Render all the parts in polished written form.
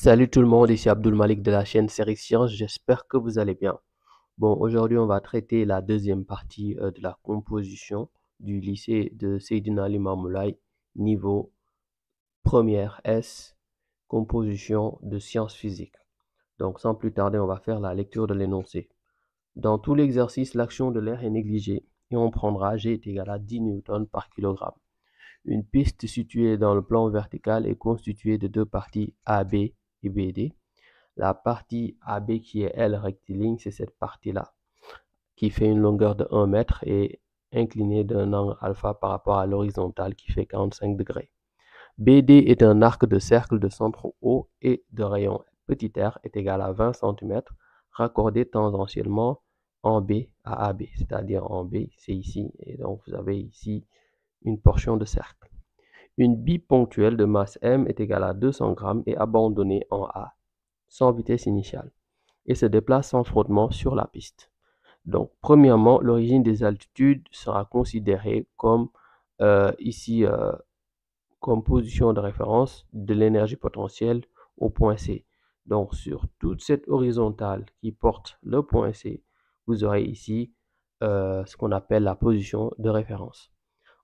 Salut tout le monde, ici Abdul Malik de la chaîne Série Science, j'espère que vous allez bien. Bon, aujourd'hui on va traiter la deuxième partie de la composition du lycée de Seydina Limamou Laye, niveau première S, composition de sciences physiques. Donc sans plus tarder, on va faire la lecture de l'énoncé. Dans tout l'exercice, l'action de l'air est négligée et on prendra G est égal à 10 newtons par kilogramme. Une piste située dans le plan vertical est constituée de deux parties AB et BD. La partie AB qui est L rectiligne, c'est cette partie-là qui fait une longueur de 1 mètre et inclinée d'un angle alpha par rapport à l'horizontale qui fait 45 degrés. BD est un arc de cercle de centre O et de rayon petit r est égal à 20 cm, raccordé tangentiellement en B à AB, c'est-à-dire en B, c'est ici, et donc vous avez ici une portion de cercle. Une bille ponctuelle de masse M est égale à 200 g et abandonnée en A, sans vitesse initiale, et se déplace sans frottement sur la piste. Donc, premièrement, l'origine des altitudes sera considérée comme ici comme position de référence de l'énergie potentielle au point C. Donc, sur toute cette horizontale qui porte le point C, vous aurez ici ce qu'on appelle la position de référence.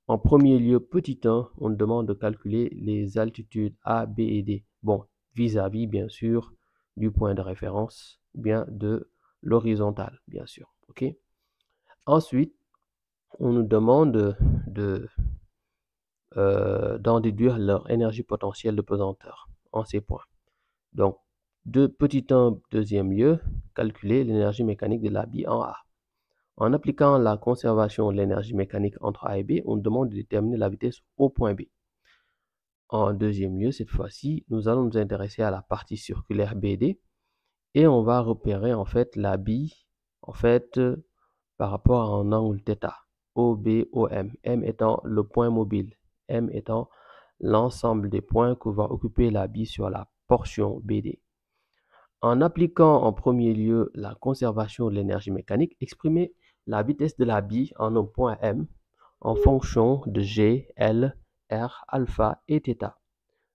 En premier lieu, petit 1, on demande de calculer les altitudes A, B et D. Bon, vis-à-vis, bien sûr, du point de référence, bien de l'horizontale, bien sûr. Ok. Ensuite, on nous demande d'en déduire leur énergie potentielle de pesanteur en ces points. Donc, petit 1, deuxième lieu, calculer l'énergie mécanique de la bille en A. En appliquant la conservation de l'énergie mécanique entre A et B, on demande de déterminer la vitesse au point B. En deuxième lieu, cette fois-ci, nous allons nous intéresser à la partie circulaire BD et on va repérer en fait la bille en fait par rapport à un angle θ, OB/OM, M étant le point mobile, M étant l'ensemble des points que va occuper la bille sur la portion BD. En appliquant en premier lieu la conservation de l'énergie mécanique, exprimez la vitesse de la bille en un point M en fonction de G, L, R, alpha et θ.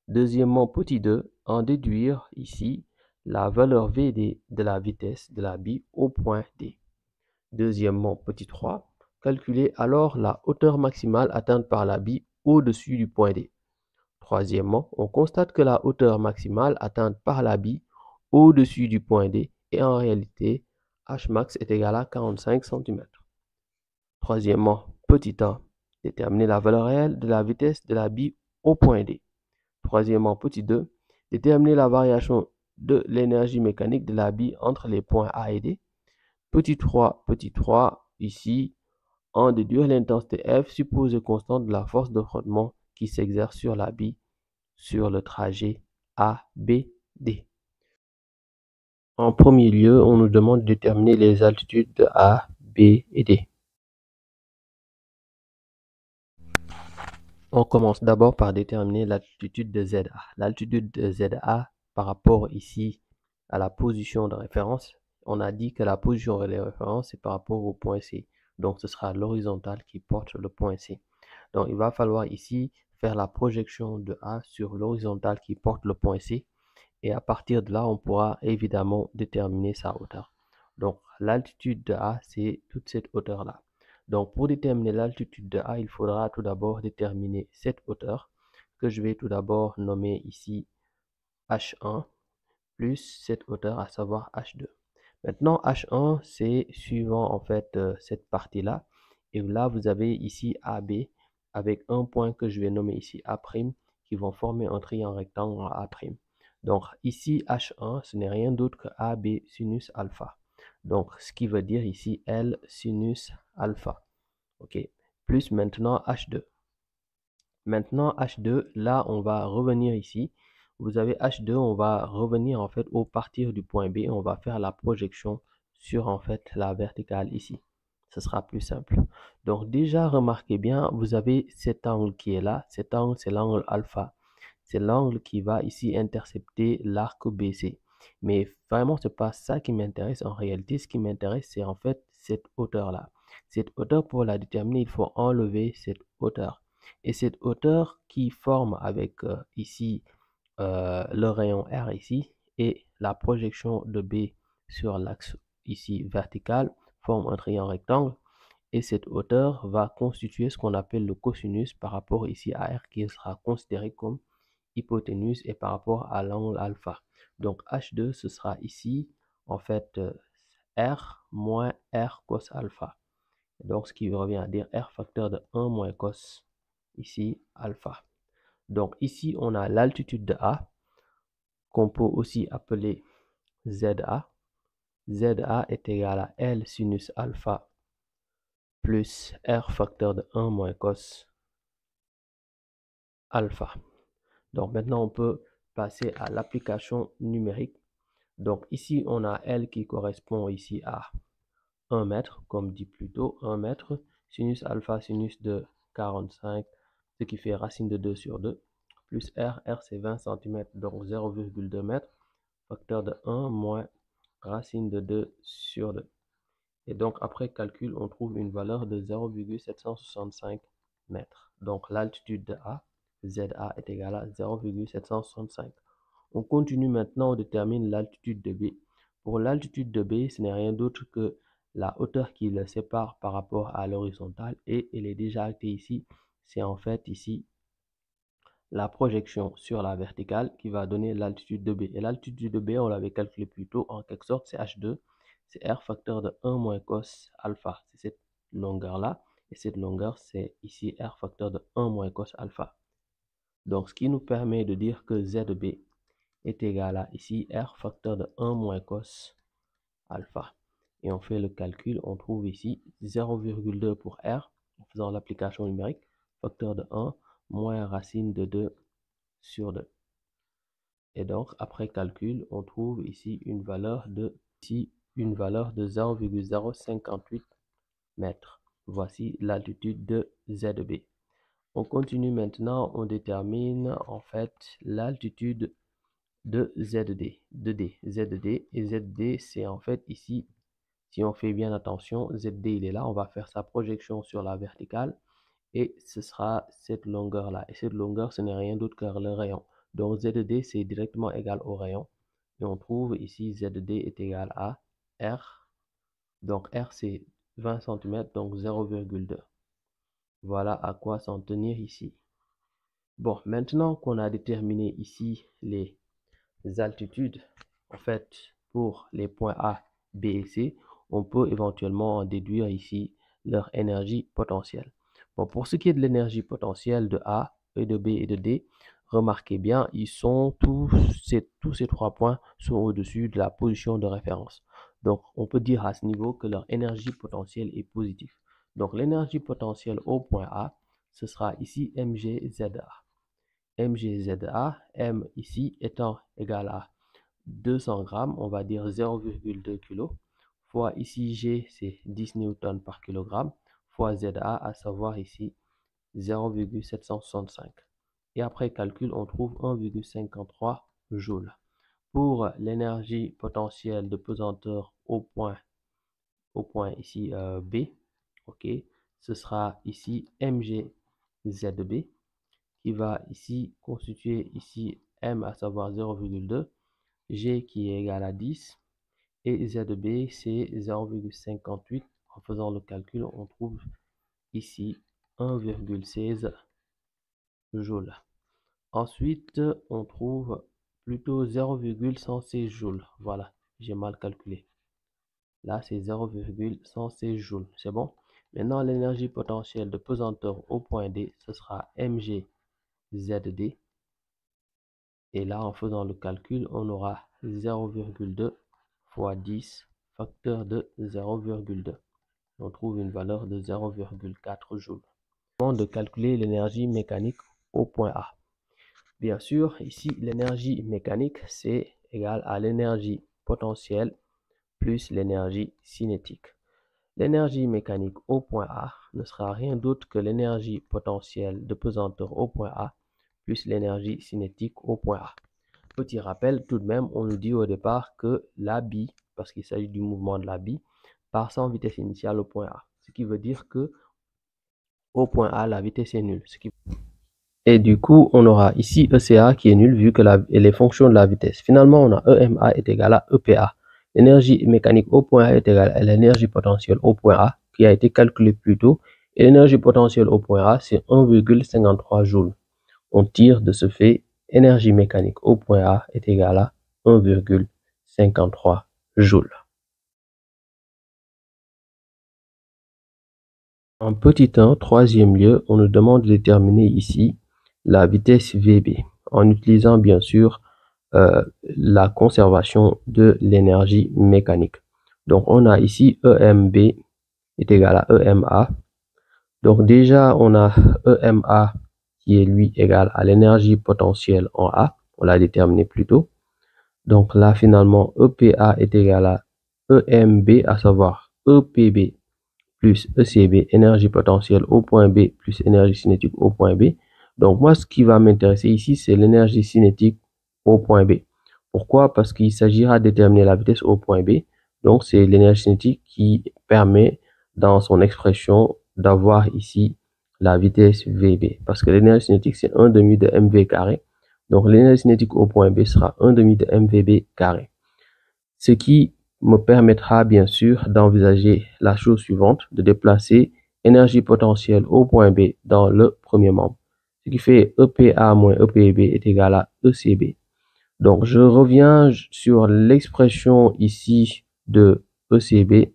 Deuxièmement, petit 2, en déduire ici la valeur VD de la vitesse de la bille au point D. Deuxièmement, petit 3, calculez alors la hauteur maximale atteinte par la bille au-dessus du point D. Troisièmement, on constate que la hauteur maximale atteinte par la bille au-dessus du point D est en réalité Hmax est égal à 45 cm. Troisièmement, petit a, déterminer la valeur réelle de la vitesse de la bille au point D. Troisièmement, petit 2, déterminer la variation de l'énergie mécanique de la bille entre les points A et D. Petit 3, ici, en déduire l'intensité F suppose constante de la force de frottement qui s'exerce sur la bille sur le trajet ABD. En premier lieu, on nous demande de déterminer les altitudes de A, B et D. On commence d'abord par déterminer l'altitude de ZA. L'altitude de ZA par rapport ici à la position de référence, on a dit que la position de référence c'est par rapport au point C. Donc ce sera l'horizontale qui porte le point C. Donc il va falloir ici faire la projection de A sur l'horizontale qui porte le point C. Et à partir de là, on pourra évidemment déterminer sa hauteur. Donc l'altitude de A, c'est toute cette hauteur-là. Donc pour déterminer l'altitude de A, il faudra tout d'abord déterminer cette hauteur que je vais tout d'abord nommer ici H1 plus cette hauteur, à savoir H2. Maintenant, H1, c'est suivant en fait cette partie-là. Et là, vous avez ici AB avec un point que je vais nommer ici A' qui vont former un triangle rectangle en A'. Donc ici, H1, ce n'est rien d'autre que AB sinus alpha. Donc, ce qui veut dire ici L sinus alpha. OK. Plus maintenant H2. Maintenant, H2, là, on va revenir ici. Vous avez H2, on va revenir en fait au partir du point B. On va faire la projection sur en fait la verticale ici. Ce sera plus simple. Donc déjà, remarquez bien, vous avez cet angle qui est là. Cet angle, c'est l'angle alpha. C'est l'angle qui va ici intercepter l'arc BC. Mais vraiment, ce n'est pas ça qui m'intéresse. En réalité, ce qui m'intéresse, c'est en fait cette hauteur-là. Cette hauteur, pour la déterminer, il faut enlever cette hauteur. Et cette hauteur qui forme avec ici le rayon R ici, et la projection de B sur l'axe ici vertical forme un triangle rectangle. Et cette hauteur va constituer ce qu'on appelle le cosinus par rapport ici à R qui sera considéré comme hypoténuse et par rapport à l'angle alpha. Donc H2 ce sera ici en fait R moins R cos alpha. Donc ce qui revient à dire R facteur de 1 moins cos ici alpha. Donc ici on a l'altitude de A qu'on peut aussi appeler ZA. ZA est égal à L sinus alpha plus R facteur de 1 moins cos alpha. Donc maintenant on peut passer à l'application numérique. Donc ici on a L qui correspond ici à 1 mètre, comme dit plus tôt, 1 mètre, sinus alpha sinus de 45, ce qui fait racine de 2 sur 2, plus R c'est 20 cm, donc 0,2 mètre, facteur de 1 moins racine de 2 sur 2. Et donc, après calcul, on trouve une valeur de 0,765 mètres. Donc, l'altitude de A, ZA, est égale à 0,765. On continue maintenant, on détermine l'altitude de B. Pour l'altitude de B, ce n'est rien d'autre que la hauteur qui le sépare par rapport à l'horizontale et elle est déjà actée ici. C'est en fait ici la projection sur la verticale qui va donner l'altitude de B. Et l'altitude de B, on l'avait calculé plus tôt, en quelque sorte, c'est H2. C'est R facteur de 1 moins cos alpha. C'est cette longueur-là. Et cette longueur, c'est ici R facteur de 1 moins cos alpha. Donc, ce qui nous permet de dire que ZB est égal à ici R facteur de 1 moins cos alpha. Et on fait le calcul, on trouve ici 0,2 pour R, en faisant l'application numérique, facteur de 1 moins racine de 2 sur 2. Et donc, après calcul, on trouve ici une valeur de 0,058 mètres. Voici l'altitude de ZB. On continue maintenant, on détermine en fait l'altitude de ZD. ZD et ZD, c'est en fait ici, si on fait bien attention, ZD il est là, on va faire sa projection sur la verticale et ce sera cette longueur là. Et cette longueur, ce n'est rien d'autre que le rayon. Donc ZD c'est directement égal au rayon. Et on trouve ici ZD est égal à R. Donc R c'est 20 cm, donc 0,2. Voilà à quoi s'en tenir ici. Bon, maintenant qu'on a déterminé ici les altitudes, en fait, pour les points A, B et C, on peut éventuellement en déduire ici leur énergie potentielle. Bon, pour ce qui est de l'énergie potentielle de A, et de B et de D, remarquez bien, tous ces 3 points sont au-dessus de la position de référence. Donc, on peut dire à ce niveau que leur énergie potentielle est positive. Donc, l'énergie potentielle au point A, ce sera ici mgZA. mgZA, M ici étant égal à 200 grammes, on va dire 0,2 kg, fois ici G, c'est 10 newtons par kilogramme, fois ZA, à savoir ici 0,765. Et après calcul, on trouve 1,53 joules. Pour l'énergie potentielle de pesanteur au point ici B, ok, ce sera ici mgZB, qui va ici constituer ici M à savoir 0,2, G qui est égal à 10 et ZB c'est 0,58. En faisant le calcul, on trouve ici 1,16 joules. Ensuite, on trouve plutôt 0,116 joules. Voilà, j'ai mal calculé. Là, c'est 0,116 joules. C'est bon? Maintenant, l'énergie potentielle de pesanteur au point D, ce sera mgZD. Et là, en faisant le calcul, on aura 0,2 fois 10 facteur de 0,2. On trouve une valeur de 0,4 joules. De calculer l'énergie mécanique au point A. Bien sûr, ici, l'énergie mécanique, c'est égal à l'énergie potentielle plus l'énergie cinétique. L'énergie mécanique au point A ne sera rien d'autre que l'énergie potentielle de pesanteur au point A plus l'énergie cinétique au point A. Petit rappel, tout de même, on nous dit au départ que la bille, parce qu'il s'agit du mouvement de la bille, part sans vitesse initiale au point A. Ce qui veut dire que au point A, la vitesse est nulle. Et du coup, on aura ici ECA qui est nul vu que elle est fonction de la vitesse. Finalement, on a EMA est égal à EPA. L'énergie mécanique au point A est égale à l'énergie potentielle au point A qui a été calculée plus tôt. Et l'énergie potentielle au point A, c'est 1,53 joules. On tire de ce fait, énergie mécanique au point A est égale à 1,53 joules. En petit 1, troisième lieu, on nous demande de déterminer ici la vitesse VB en utilisant bien sûr la conservation de l'énergie mécanique. Donc on a ici EMB est égal à EMA. Donc déjà on a EMA qui est lui égal à l'énergie potentielle en A. On l'a déterminé plus tôt. Donc là finalement EPA est égal à EMB, à savoir EPB plus ECB, énergie potentielle au point B plus énergie cinétique au point B. Donc moi, ce qui va m'intéresser ici, c'est l'énergie cinétique au point B. Pourquoi? Parce qu'il s'agira de déterminer la vitesse au point B. Donc c'est l'énergie cinétique qui permet dans son expression d'avoir ici la vitesse VB. Parce que l'énergie cinétique, c'est 1 demi de mv carré. Donc l'énergie cinétique au point B sera 1 demi de mvb carré. Ce qui me permettra bien sûr d'envisager la chose suivante, de déplacer énergie potentielle au point B dans le premier membre. Ce qui fait EPA moins EPB est égal à ECB. Donc je reviens sur l'expression ici de ECB,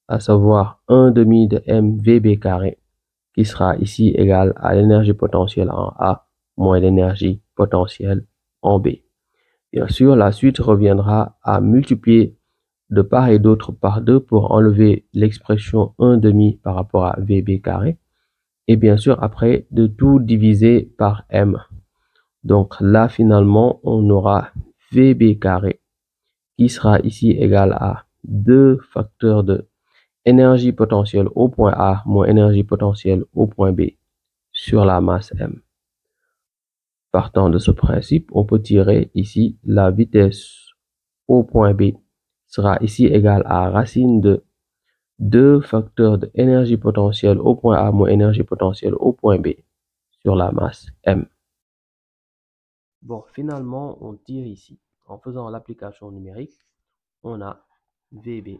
à savoir 1 demi de mvb carré, qui sera ici égal à l'énergie potentielle en A moins l'énergie potentielle en B. Bien sûr, la suite reviendra à multiplier de part et d'autre par 2 pour enlever l'expression 1 demi par rapport à VB carré. Et bien sûr, après, de tout diviser par M. Donc là, finalement, on aura VB carré qui sera ici égal à 2 facteurs de énergie potentielle au point A moins énergie potentielle au point B sur la masse M. Partant de ce principe, on peut tirer ici la vitesse au point B sera ici égale à racine de 2 facteurs de énergie potentielle au point A moins énergie potentielle au point B sur la masse M. Bon, finalement, on tire ici. En faisant l'application numérique, on a VB.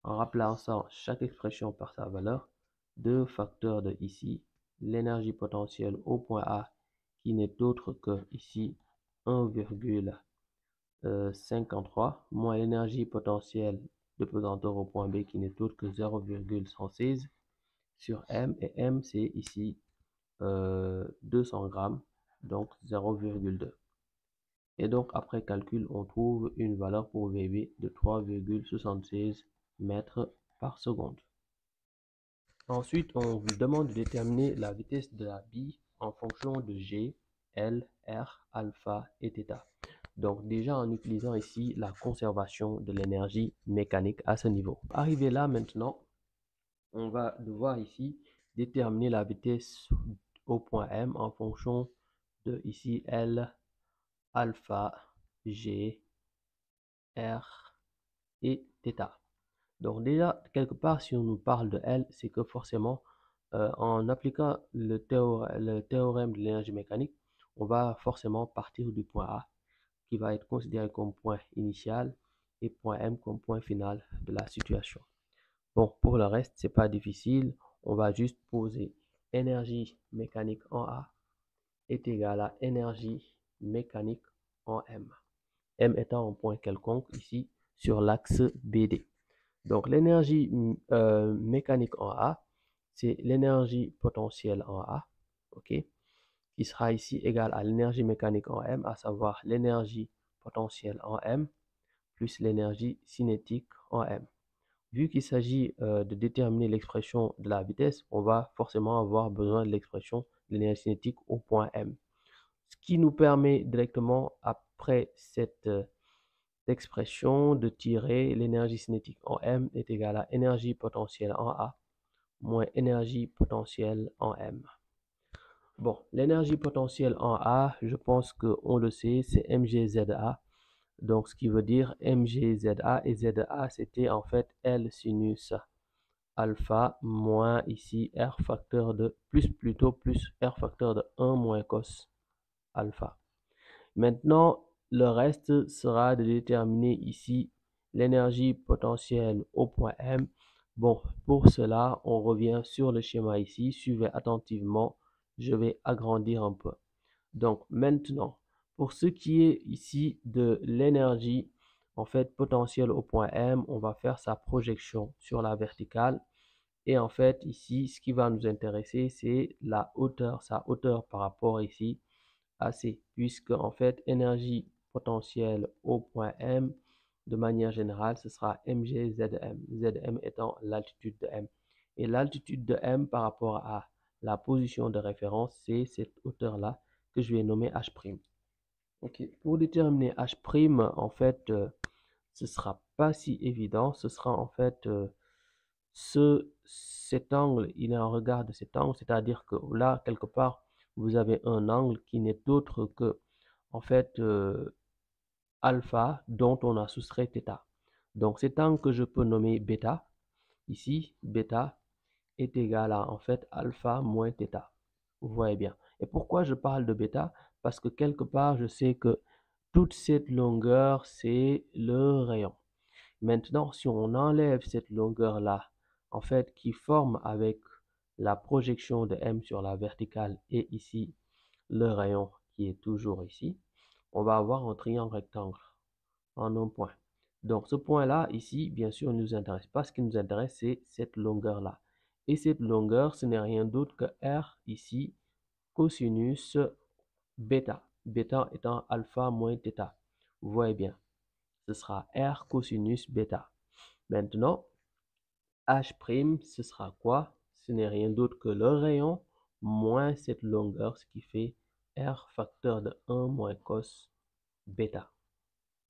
En remplaçant chaque expression par sa valeur, 2 facteurs de ici, l'énergie potentielle au point A qui n'est autre que ici 1,53 moins l'énergie potentielle de pesanteur au point B qui n'est autre que 0,116 sur M, et M c'est ici 200 grammes, donc 0,2. Et donc après calcul, on trouve une valeur pour VB de 3,76 mètres par seconde. Ensuite, on vous demande de déterminer la vitesse de la bille en fonction de G, L, R, alpha et θ. Donc déjà en utilisant ici la conservation de l'énergie mécanique à ce niveau. Arrivé là maintenant, on va devoir ici déterminer la vitesse au point M en fonction de ici L, alpha, G, R et θ. Donc déjà, quelque part, si on nous parle de L, c'est que forcément, en appliquant le théorème de l'énergie mécanique, on va forcément partir du point A, qui va être considéré comme point initial, et point M comme point final de la situation. Bon, pour le reste, c'est pas difficile. On va juste poser énergie mécanique en A est égal à énergie mécanique en M. M étant un point quelconque ici sur l'axe BD. Donc l'énergie mécanique en A, c'est l'énergie potentielle en A, ok, qui sera ici égale à l'énergie mécanique en M, à savoir l'énergie potentielle en M plus l'énergie cinétique en M. Vu qu'il s'agit de déterminer l'expression de la vitesse, on va forcément avoir besoin de l'expression de l'énergie cinétique au point M. Ce qui nous permet directement, après cette expression, de tirer l'énergie cinétique en M est égale à énergie potentielle en A moins énergie potentielle en M. Bon, l'énergie potentielle en A, je pense qu'on le sait, c'est mgza. Donc, ce qui veut dire mgza, et za, c'était en fait L sinus alpha moins ici R facteur de plus R facteur de 1 moins cos alpha. Maintenant, le reste sera de déterminer ici l'énergie potentielle au point M. Bon, pour cela, on revient sur le schéma ici. Suivez attentivement. Je vais agrandir un peu. Donc maintenant, pour ce qui est ici de l'énergie en fait potentielle au point M, on va faire sa projection sur la verticale. Et en fait, ici, ce qui va nous intéresser, c'est la hauteur, sa hauteur par rapport ici à C, puisque en fait, énergie potentielle au point M, de manière générale, ce sera mg Zm, Zm étant l'altitude de M. Et l'altitude de M par rapport à la position de référence, c'est cette hauteur-là que je vais nommer H'. Ok. Pour déterminer H', en fait, ce sera pas si évident. Ce sera en fait cet angle, il est en regard de cet angle, c'est-à-dire que là, quelque part, vous avez un angle qui n'est autre que, en fait, alpha dont on a soustrait θ. Donc, cet angle que je peux nommer bêta, ici, bêta est égal à, en fait, alpha moins θ. Vous voyez bien. Et pourquoi je parle de bêta? Parce que quelque part, je sais que toute cette longueur, c'est le rayon. Maintenant, si on enlève cette longueur-là, en fait, qui forme avec la projection de M sur la verticale et ici, le rayon qui est toujours ici, on va avoir un triangle rectangle en un point. Donc, ce point-là, ici, bien sûr, ne nous intéresse pas. Ce qui nous intéresse, c'est cette longueur-là. Et cette longueur, ce n'est rien d'autre que R ici, cosinus bêta. Bêta étant alpha moins θ. Vous voyez bien, ce sera R cosinus bêta. Maintenant, H', ce sera quoi? Ce n'est rien d'autre que le rayon moins cette longueur, ce qui fait R facteur de 1 moins cos bêta.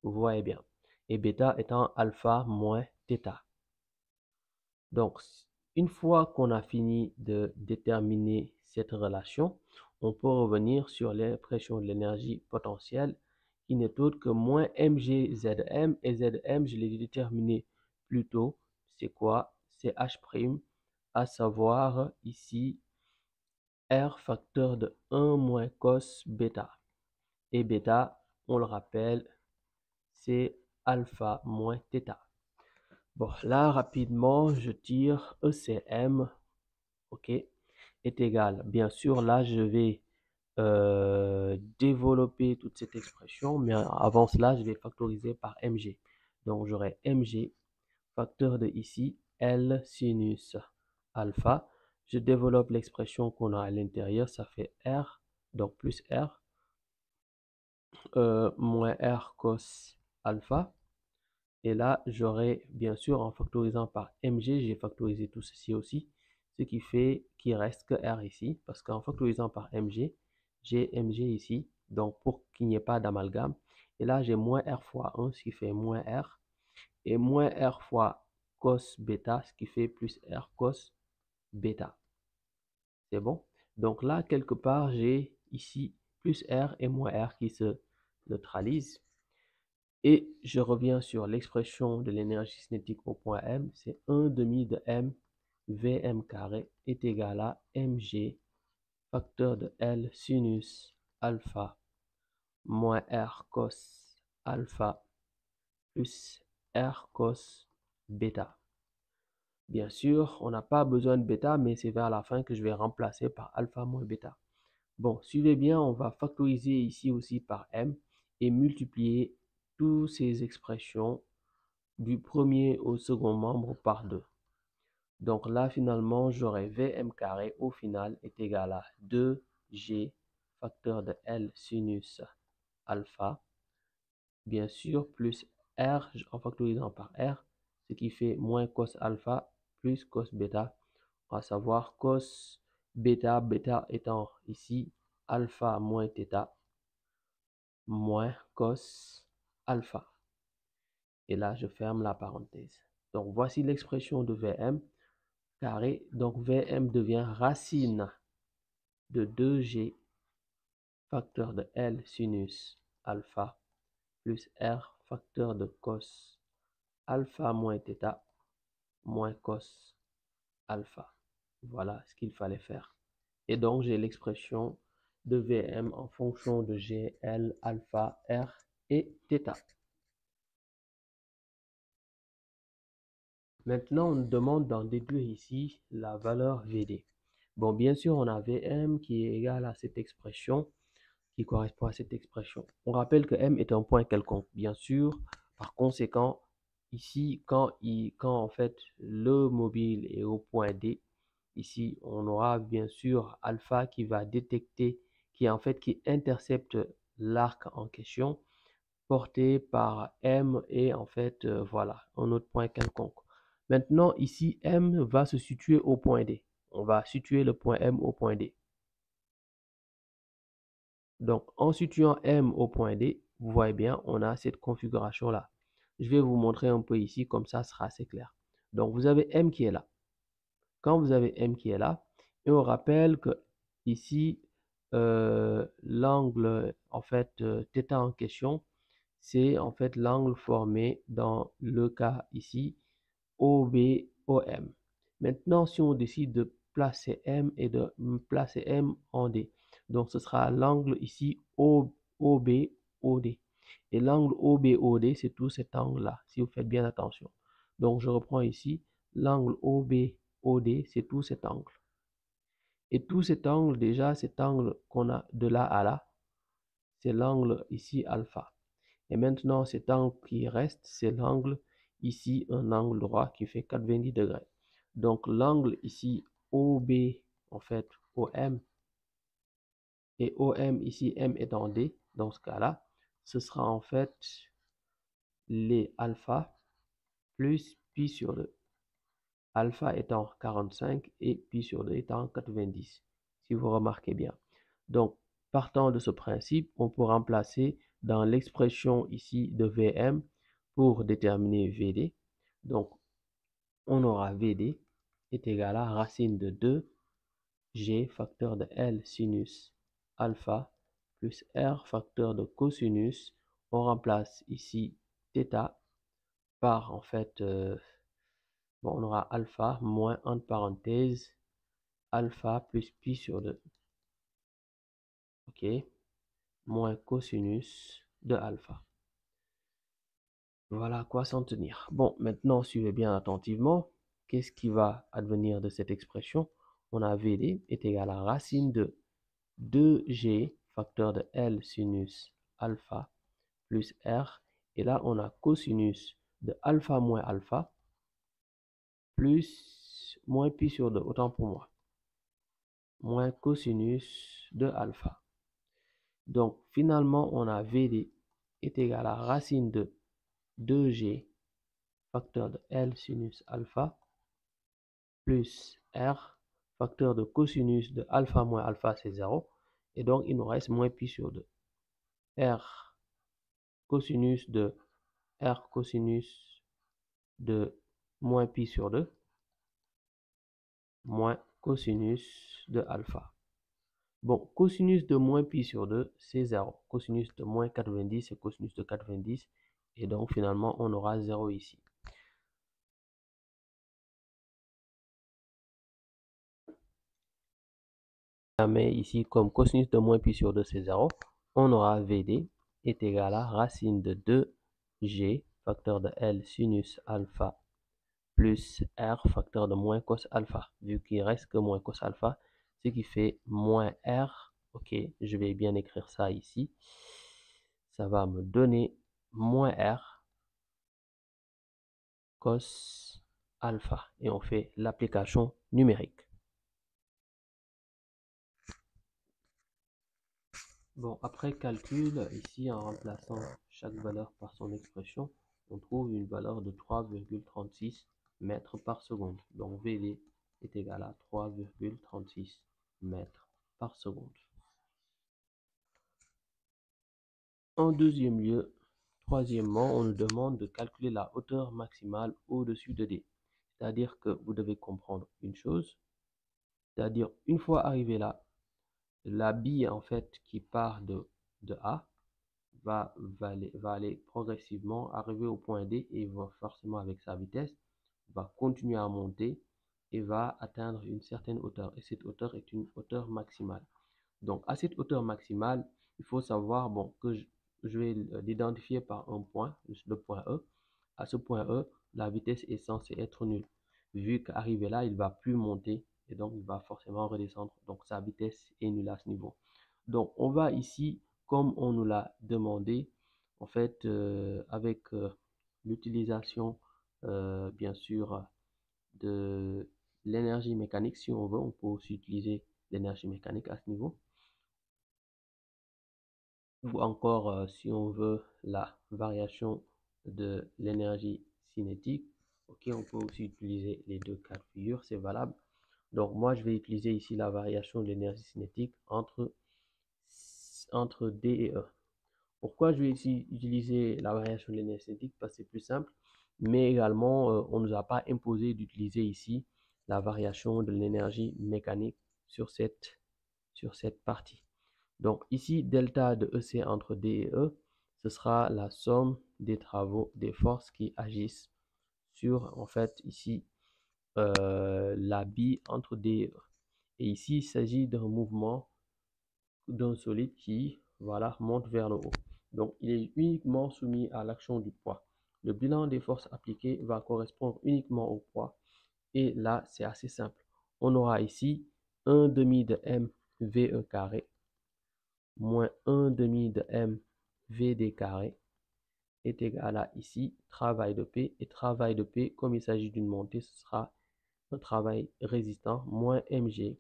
Vous voyez bien. Et bêta étant alpha moins θ. Donc, une fois qu'on a fini de déterminer cette relation, on peut revenir sur l'expression de l'énergie potentielle qui n'est autre que moins mg Zm. Et Zm, je l'ai déterminé plus tôt. C'est quoi? C'est H', à savoir ici R facteur de 1 moins cos bêta. Et bêta, on le rappelle, c'est alpha moins θ. Bon, là, rapidement, je tire ECM, ok, est égal. Bien sûr, là, je vais développer toute cette expression, mais avant cela, je vais factoriser par mg. Donc, j'aurai mg, facteur de ici, L sinus alpha. Je développe l'expression qu'on a à l'intérieur, ça fait R, donc plus R, moins R cos alpha. Et là, j'aurai, bien sûr, en factorisant par mg, j'ai factorisé tout ceci aussi, ce qui fait qu'il reste que R ici, parce qu'en factorisant par mg, j'ai mg ici, donc pour qu'il n'y ait pas d'amalgame. Et là, j'ai moins R fois 1, ce qui fait moins R, et moins R fois cos bêta, ce qui fait plus R cos bêta. C'est bon? Donc là, quelque part, j'ai ici plus R et moins R qui se neutralisent. Et je reviens sur l'expression de l'énergie cinétique au point M, c'est 1 demi de M Vm carré est égal à mg facteur de L sinus alpha moins R cos alpha plus R cos bêta. Bien sûr, on n'a pas besoin de bêta, mais c'est vers la fin que je vais remplacer par alpha moins bêta. Bon, suivez bien, on va factoriser ici aussi par M et multiplier toutes ces expressions du premier au second membre par 2. Donc là, finalement, j'aurai Vm carré au final est égal à 2G facteur de L sinus alpha, bien sûr, plus R en factorisant par R, ce qui fait moins cos alpha plus cos bêta, à savoir cos bêta, bêta étant ici alpha moins θ, moins cos alpha. Et là, je ferme la parenthèse. Donc, voici l'expression de Vm carré. Donc, Vm devient racine de 2G facteur de L sinus alpha plus R facteur de cos alpha moins θ moins cos alpha. Voilà ce qu'il fallait faire. Et donc, j'ai l'expression de Vm en fonction de G, L, alpha, R et θ. Maintenant, on nous demande d'en déduire ici la valeur Vd. Bon, bien sûr, on a Vm qui est égal à cette expression, qui correspond à cette expression. On rappelle que M est un point quelconque, bien sûr. Par conséquent, ici, quand en fait le mobile est au point D, ici, on aura bien sûr alpha qui va détecter, qui intercepte l'arc en question, porté par M et en fait, voilà, un autre point quelconque. Maintenant, ici, M va se situer au point D. On va situer le point M au point D. Donc, en situant M au point D, vous voyez bien, on a cette configuration-là. Je vais vous montrer un peu ici, comme ça sera assez clair. Donc, vous avez M qui est là. Quand vous avez M qui est là, et on rappelle que ici, l'angle, en fait, θ en question, c'est en fait l'angle formé dans le cas ici, OBOM. Maintenant, si on décide de placer M et de placer M en D, donc ce sera l'angle ici OBOD. Et l'angle OBOD, c'est tout cet angle-là, si vous faites bien attention. Donc, je reprends ici, l'angle OBOD, c'est tout cet angle. Et tout cet angle, déjà, cet angle qu'on a de là à là, c'est l'angle ici alpha. Et maintenant, cet angle qui reste, c'est l'angle ici, un angle droit qui fait 90 degrés. Donc, l'angle ici, OB, en fait, OM, et OM ici, M est en D, dans ce cas-là, ce sera en fait les alpha plus pi sur 2. Alpha étant 45 et pi sur 2 étant 90, si vous remarquez bien. Donc, partant de ce principe, on peut remplacer dans l'expression ici de Vm pour déterminer Vd. Donc, on aura Vd est égal à racine de 2 G facteur de L sinus alpha plus R facteur de cosinus. On remplace ici θ par en fait, on aura alpha moins entre parenthèses alpha plus pi sur 2. OK, moins cosinus de alpha. Voilà à quoi s'en tenir. Bon, maintenant, suivez bien attentivement. Qu'est-ce qui va advenir de cette expression? On a Vd est égal à racine de 2G facteur de L sinus alpha plus R. Et là, on a cosinus de alpha moins alpha plus moins pi sur 2, autant pour moi. Moins cosinus de alpha. Donc, finalement, on a Vd est égal à racine de 2G facteur de L sinus alpha plus R facteur de cosinus de alpha moins alpha, c'est 0. Et donc, il nous reste moins pi sur 2. R cosinus de moins pi sur 2 moins cosinus de alpha. Bon, cosinus de moins pi sur 2, c'est 0. Cosinus de moins 90, c'est cosinus de 90. Et donc, finalement, on aura 0 ici. Mais ici, comme cosinus de moins pi sur 2, c'est 0, on aura Vd est égal à racine de 2G facteur de L sinus alpha plus R facteur de moins cos alpha. Vu qu'il reste que moins cos alpha, ce qui fait moins R. Ok, je vais bien écrire ça ici. Ça va me donner moins R cos alpha. Et on fait l'application numérique. Bon, après calcul, ici en remplaçant chaque valeur par son expression, on trouve une valeur de 3,36 mètres par seconde. Donc Vd est égal à 3,36 mètres par seconde. En deuxième lieu, troisièmement, on nous demande de calculer la hauteur maximale au-dessus de D. C'est-à-dire que vous devez comprendre une chose, c'est-à-dire une fois arrivé là, la bille en fait qui part de A va aller progressivement arriver au point D et va forcément avec sa vitesse, va continuer à monter et va atteindre une certaine hauteur. Et cette hauteur est une hauteur maximale. Donc, à cette hauteur maximale, il faut savoir bon, que je vais l'identifier par un point, le point E. À ce point E, la vitesse est censée être nulle. Vu qu'arrivé là, il ne va plus monter et donc il va forcément redescendre. Donc, sa vitesse est nulle à ce niveau. Donc, on va ici, comme on nous l'a demandé, en fait, avec l'utilisation, bien sûr, de l'énergie mécanique, si on veut, on peut aussi utiliser l'énergie mécanique à ce niveau. Ou encore, si on veut, la variation de l'énergie cinétique. Ok, on peut aussi utiliser les deux cas de figure, c'est valable. Donc, moi, je vais utiliser ici la variation de l'énergie cinétique entre D et E. Pourquoi je vais ici utiliser la variation de l'énergie cinétique? Parce que c'est plus simple, mais également, on ne nous a pas imposé d'utiliser ici la variation de l'énergie mécanique sur cette partie. Donc ici, delta de EC entre D et E, ce sera la somme des travaux, des forces qui agissent sur, en fait, ici, la bille entre D et E. Et ici, il s'agit d'un mouvement d'un solide qui, voilà, monte vers le haut. Donc, il est uniquement soumis à l'action du poids. Le bilan des forces appliquées va correspondre uniquement au poids. Et là, c'est assez simple. On aura ici 1 demi de m VE carré moins 1 demi de m VD carré est égal à ici travail de P. Et travail de P, comme il s'agit d'une montée, ce sera un travail résistant moins mg.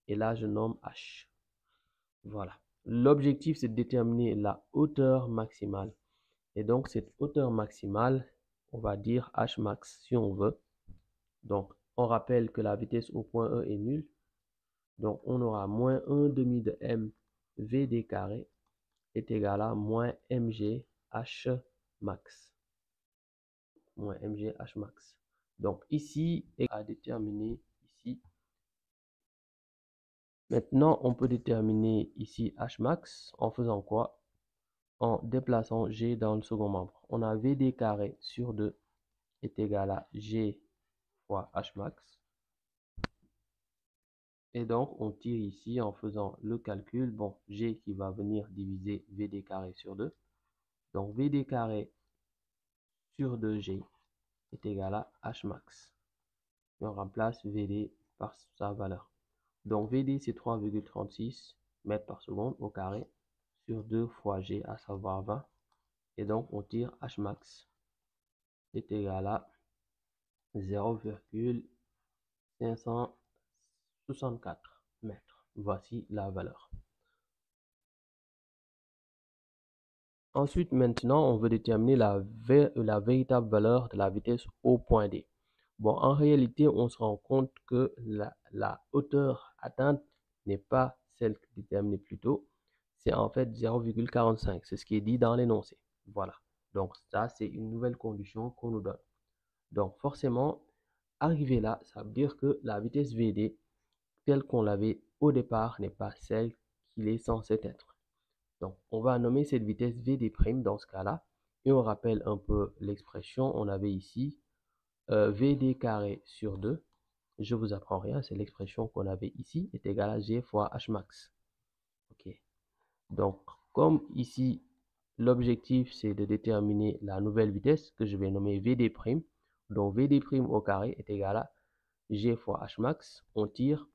Et là, je nomme H. Voilà. L'objectif, c'est de déterminer la hauteur maximale. Et donc, cette hauteur maximale, on va dire H max si on veut. Donc, on rappelle que la vitesse au point E est nulle. Donc, on aura moins 1 demi de m VD carré est égal à moins mg H max. Moins mg H max. Donc, ici, à déterminer ici. Maintenant, on peut déterminer ici H max en faisant quoi? En déplaçant G dans le second membre. On a VD carré sur 2 est égal à G fois H max. Et donc, on tire ici en faisant le calcul. Bon, G qui va venir diviser VD carré sur 2. Donc, VD carré sur 2G est égal à H max. Et on remplace VD par sa valeur. Donc, VD, c'est 3,36 mètres par seconde au carré sur 2 fois G, à savoir 20. Et donc, on tire H max est égal à 0,564 mètres. Voici la valeur. Ensuite, maintenant, on veut déterminer la véritable valeur de la vitesse au point D. Bon, en réalité, on se rend compte que la hauteur atteinte n'est pas celle déterminée plus tôt. C'est en fait 0,45. C'est ce qui est dit dans l'énoncé. Voilà. Donc, ça, c'est une nouvelle condition qu'on nous donne. Donc, forcément, arrivé là, ça veut dire que la vitesse VD, telle qu'on l'avait au départ, n'est pas celle qu'il est censé être. Donc, on va nommer cette vitesse VD' dans ce cas-là. Et on rappelle un peu l'expression. On avait ici VD carré sur 2. Je vous apprends rien, c'est l'expression qu'on avait ici, est égal à G fois H max. Ok. Donc, comme ici, l'objectif, c'est de déterminer la nouvelle vitesse que je vais nommer VD'. Donc, VD' au carré est égal à G fois H max. On tire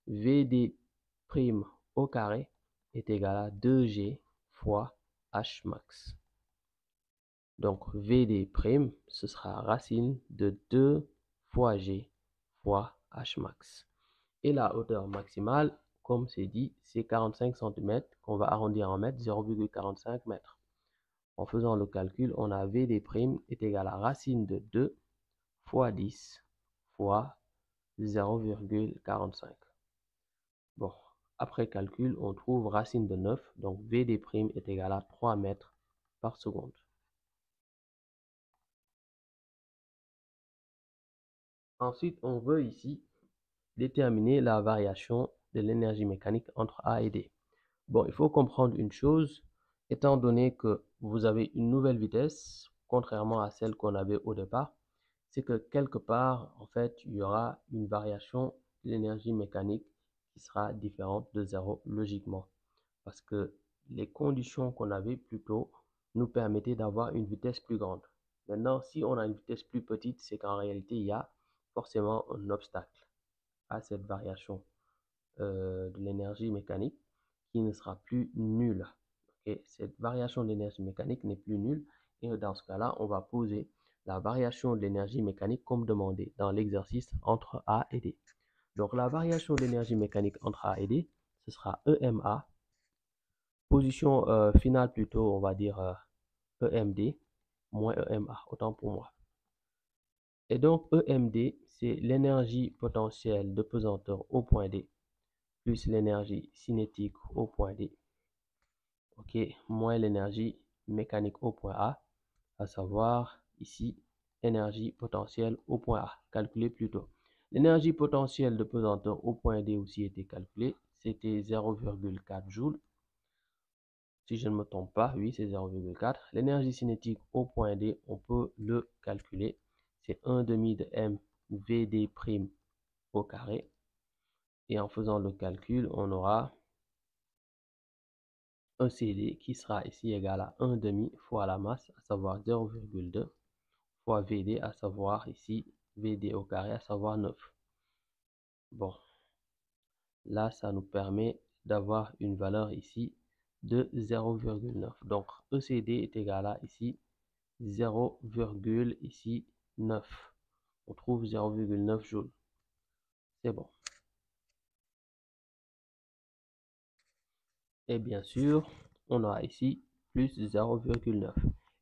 VD' au carré est égal à 2G fois H max. Donc, VD', ce sera racine de 2 fois G fois H max. Et la hauteur maximale, comme c'est dit, c'est 45 cm qu'on va arrondir en mètres, 0,45 mètres. En faisant le calcul, on a VD' est égal à racine de 2 fois 10 fois 0,45. Bon, après calcul, on trouve racine de 9, donc VD' est égal à 3 mètres par seconde. Ensuite, on veut ici déterminer la variation de l'énergie mécanique entre A et D. Bon, il faut comprendre une chose, étant donné que vous avez une nouvelle vitesse, contrairement à celle qu'on avait au départ, c'est que quelque part, en fait, il y aura une variation de l'énergie mécanique qui sera différente de 0 logiquement. Parce que les conditions qu'on avait plus tôt nous permettaient d'avoir une vitesse plus grande. Maintenant, si on a une vitesse plus petite, c'est qu'en réalité, il y a forcément un obstacle à cette variation de l'énergie mécanique qui ne sera plus nulle. Okay? Cette variation de l'énergie mécanique n'est plus nulle et dans ce cas-là, on va poser la variation de l'énergie mécanique comme demandé dans l'exercice entre A et D. Donc la variation de l'énergie mécanique entre A et D, ce sera EMA, position finale plutôt, on va dire EMD, moins EMA, autant pour moi. Et donc EMD, c'est l'énergie potentielle de pesanteur au point D, plus l'énergie cinétique au point D, ok, moins l'énergie mécanique au point A, à savoir ici, énergie potentielle au point A, calculée plus tôt. L'énergie potentielle de pesanteur au point D aussi était calculée, c'était 0,4 joules. Si je ne me trompe pas, oui, c'est 0,4. L'énergie cinétique au point D, on peut le calculer. C'est 1 demi de m VD' au carré. Et en faisant le calcul, on aura un CD qui sera ici égal à 1 demi fois la masse, à savoir 0,2, fois VD, à savoir ici VD au carré, à savoir 9. Bon, là, ça nous permet d'avoir une valeur ici de 0,9. Donc, ECD est égal à ici 0,9. On trouve 0,9 joules. C'est bon. Et bien sûr, on a ici plus 0,9.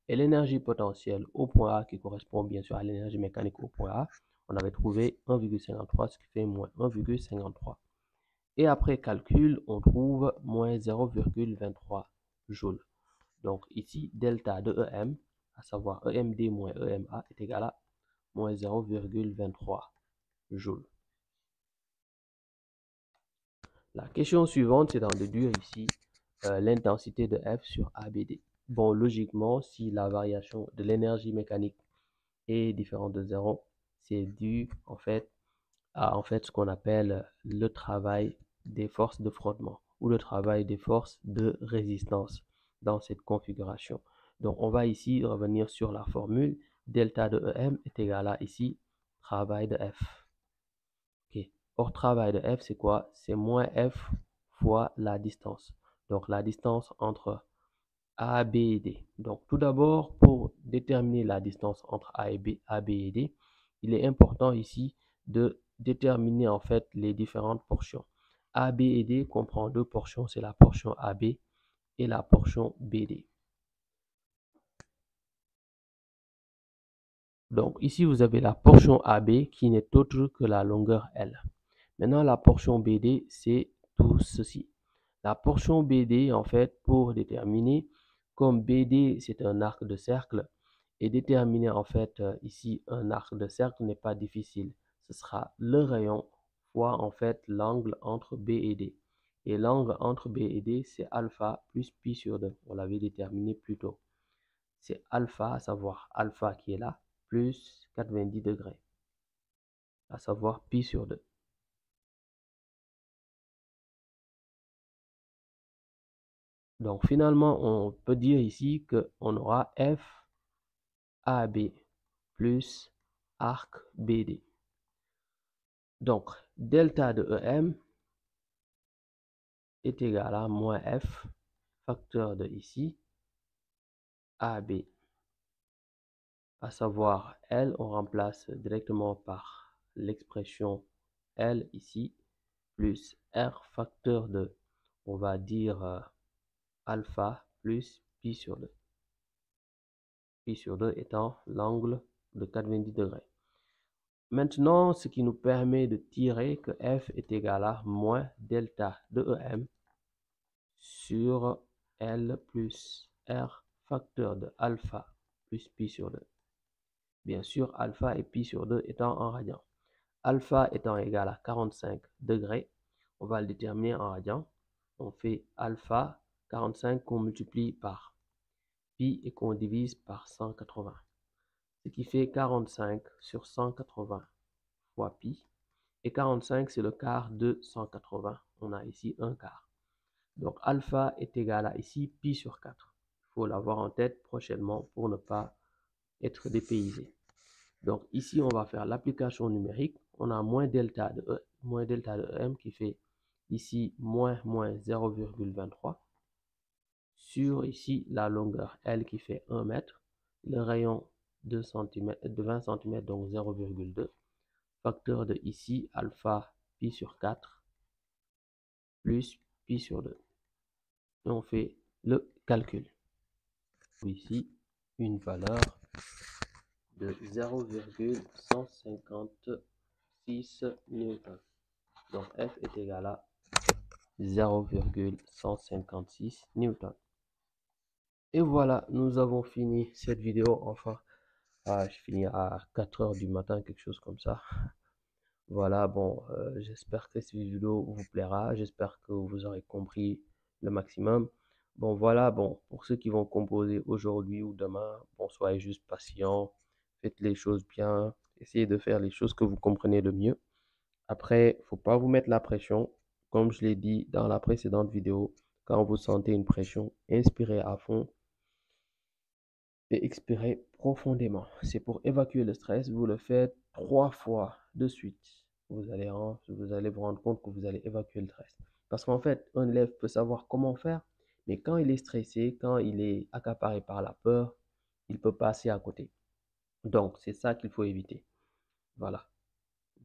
Et l'énergie potentielle au point A, qui correspond bien sûr à l'énergie mécanique au point A, on avait trouvé 1,53, ce qui fait moins 1,53. Et après calcul, on trouve moins 0,23 joules. Donc ici, delta de EM, à savoir EMD moins EMA, est égal à moins 0,23 joules. La question suivante, c'est d'en déduire ici l'intensité de F sur ABD. Bon, logiquement, si la variation de l'énergie mécanique est différente de 0, c'est dû en fait à ce qu'on appelle le travail des forces de frottement ou le travail des forces de résistance dans cette configuration. Donc, on va ici revenir sur la formule. Delta de EM est égal à ici travail de F. Okay. Or, travail de F, c'est quoi? C'est moins F fois la distance. Donc, la distance entre A, B et D. Donc, tout d'abord, pour déterminer la distance entre A, B et D, il est important ici de déterminer en fait les différentes portions. A, B et D comprend deux portions, c'est la portion AB et la portion BD. Donc, ici, vous avez la portion AB qui n'est autre que la longueur L. Maintenant, la portion BD, c'est tout ceci. La portion BD, en fait, pour déterminer, comme BD, c'est un arc de cercle, et déterminer, en fait, ici, un arc de cercle n'est pas difficile. Ce sera le rayon fois, en fait, l'angle entre B et D. Et l'angle entre B et D, c'est alpha plus pi sur 2. On l'avait déterminé plus tôt. C'est alpha, à savoir alpha qui est là, plus 90 degrés, à savoir pi sur 2. Donc finalement, on peut dire ici qu'on aura F AB plus arc BD. Donc delta de EM est égal à moins F facteur de ici AB. À savoir L, on remplace directement par l'expression L ici, plus R facteur de, on va dire alpha plus pi sur 2. Pi sur 2 étant l'angle de 90 degrés. Maintenant, ce qui nous permet de tirer que F est égal à moins delta de EM sur L plus R facteur de alpha plus pi sur 2. Bien sûr, alpha et pi sur 2 étant en radians. Alpha étant égal à 45 degrés, on va le déterminer en radians. On fait alpha 45 qu'on multiplie par pi et qu'on divise par 180. ce qui fait 45 sur 180 fois pi. Et 45, c'est le quart de 180. On a ici un quart. Donc, alpha est égal à ici pi sur 4. Il faut l'avoir en tête prochainement pour ne pas être dépaysé. Donc, ici, on va faire l'application numérique. On a moins delta de m qui fait ici moins 0,23 sur ici la longueur L qui fait 1 mètre, le rayon de 20 cm, donc 0,2, facteur de ici alpha pi sur 4 plus pi sur 2. Et on fait le calcul. Ici, une valeur de 0,156 newton. Donc F est égal à 0,156 newton. Et voilà, nous avons fini cette vidéo. Enfin, je finis à 4 heures du matin, quelque chose comme ça. Voilà, bon, j'espère que cette vidéo vous plaira. J'espère que vous aurez compris le maximum. Bon, voilà, bon, pour ceux qui vont composer aujourd'hui ou demain, bon, soyez juste patients. Faites les choses bien. Essayez de faire les choses que vous comprenez le mieux. Après, il ne faut pas vous mettre la pression. Comme je l'ai dit dans la précédente vidéo, quand vous sentez une pression, inspirez à fond et expirez profondément. C'est pour évacuer le stress. Vous le faites 3 fois de suite. Vous allez vous rendre compte que vous allez évacuer le stress. Parce qu'en fait, un élève peut savoir comment faire, mais quand il est stressé, quand il est accaparé par la peur, il peut passer à côté. Donc, c'est ça qu'il faut éviter. Voilà.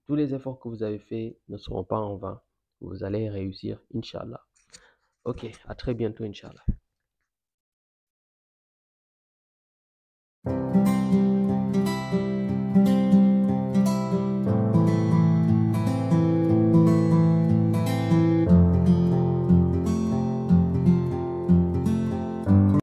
Tous les efforts que vous avez faits ne seront pas en vain. Vous allez réussir, Inch'Allah. Ok, à très bientôt, Inch'Allah.